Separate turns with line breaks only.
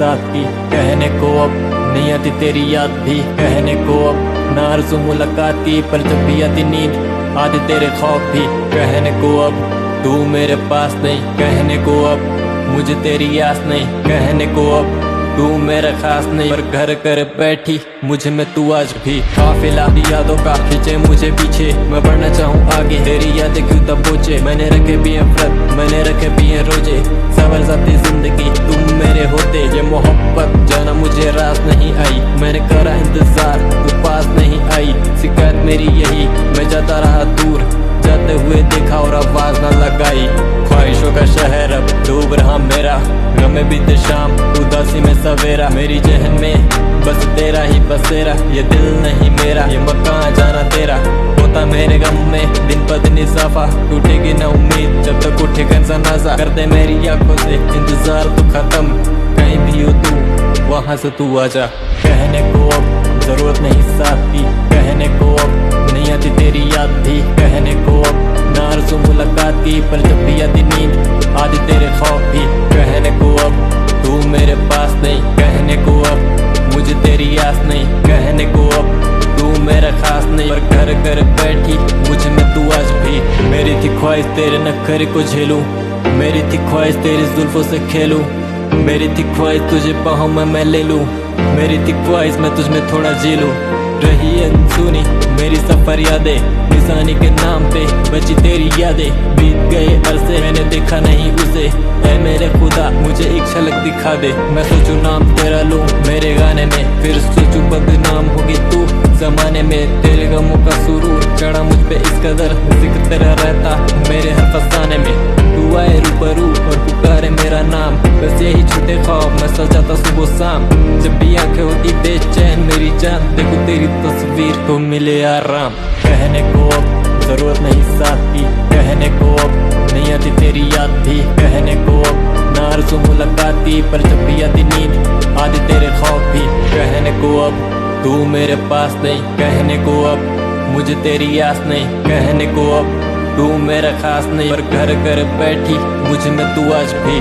साथ की, कहने को अब नहीं आती तेरी याद भी, कहने को अब ना आरज़ू मुलाकात की, पर जब भी आती नींद आते तेरे खौफ भी, कहने को अब तू मेरे पास नहीं, कहने को अब मुझे तेरी आस नहीं, कहने को अब तू मेरा खास नहीं, पर घर कर बैठी मुझे में तू आज भी। काफिला यादों का खींचे मुझे पीछे, मैं बढ़ना चाहूँ आगे, तेरी यादें क्यों तब पहुँचे, मैंने रखे भी हैं व्रत, मैंने रखे भी हैं रोजे, सवर साथी जिंदगी तुम मेरे होते, ये मोहब्बत जाना मुझे रास नहीं आई, मैंने करा इंतजार तू पास नहीं आई, शिकायत मेरी यही मैं जाता रहा दूर, जाते हुए देखा और आवाज न लगाई, ख्वाहिशों का शहर अब डूब रहा मेरा, गम में बीते शाम उदासी में सवेरा, मेरी जहन में बस तेरा ही बसेरा, ये दिल नहीं मेरा, ये मकान जाना तेरा, होता मेरे गम में दिन पर दिन इजाफा, टूटेगी ना उम्मीद जब तक उठेगा जनाजा, कर दे मेरी आंखों से इंतजार तू खत्म, कहीं भी हो तू वहाँ से तू आजा, कहने को अब जरूरत नहीं साथ की, कहने को अब नहीं आती तेरी याद भी, कहने को अब ना आरज़ू मुलाकात की, पर जब भी आती नींद आती तेरे खौफ भी, कहने को अब तू मेरे पास नहीं, कहने को अब मुझे तेरी आस नहीं, कहने को अब तू मेरा खास नहीं, पर घर कर बैठी मुझे में तू आज भी, मेरी थी ख्वाहिश तेरे नखरे को झेलूं, मेरी थी ख्वाहिश तेरी जुल्फों से खेलूं, मेरी थी ख्वाहिश तुझे बाहों में मैं ले लूं, मेरी थी ख्वाहिश मैं तुझ में थोड़ा जी लूं, रही अनसुनी मेरी सफर यादें, निशानी के नाम पे बची तेरी यादें, बीत गए अरसे मैंने देखा नहीं उसे, ऐ मेरे खुदा मुझे एक झलक दिखा दे, मैं सोचूं नाम तेरा लूं मेरे गाने में, फिर सोचूं बदनाम होगी तू जमाने में, तेरे गमों का सुरूर चढ़ा मुझ पे इस कदर, जिक्र तेरा रहता मेरे हर फसाने में, तू आए रूबरू और पुकारे मेरा नाम, बस यही छोटे ख्वाब मैं सजाता सुबह शाम, जब भी आंखें होती बेचैन मेरी जान, देखो तेरी तस्वीर तो मिले आराम, कहने को अब जरूरत नहीं साथ की, कहने को अब नहीं आती तेरी याद भी, कहने को अब ना आरज़ू मुलाकात की, पर जब भी आती नींद आती तेरे खौफ भी, कहने को अब तू मेरे पास नहीं, कहने को अब मुझे तेरी आस नहीं, कहने को अब तू मेरा खास नहीं, पर घर कर बैठी मुझ में तू आज भी।